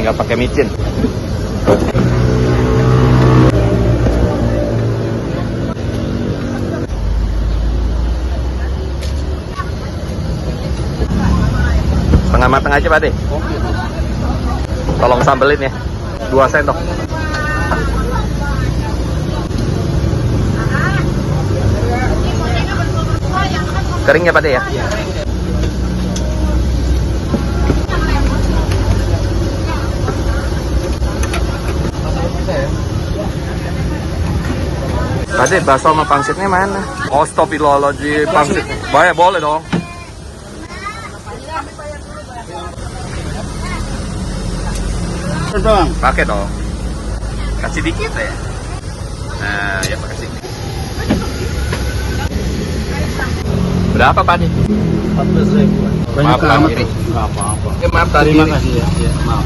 nggak pakai micin. Setengah matang aja Pak De. Tolong sambelin ya. 2 sendok. Kering ya Pak De ya? Pak De, bakso sama pangsitnya mana? Oh, astagfirullahaladzim, pangsit. Baik, boleh dong. Pakai dong. Kasih dikit ya. Nah, ya makasih. Berapa Pak De? 14.000. Maaf, Banyak amat. ini. Enggak apa-apa. Maaf tadi. Terima kasih ya. Maaf.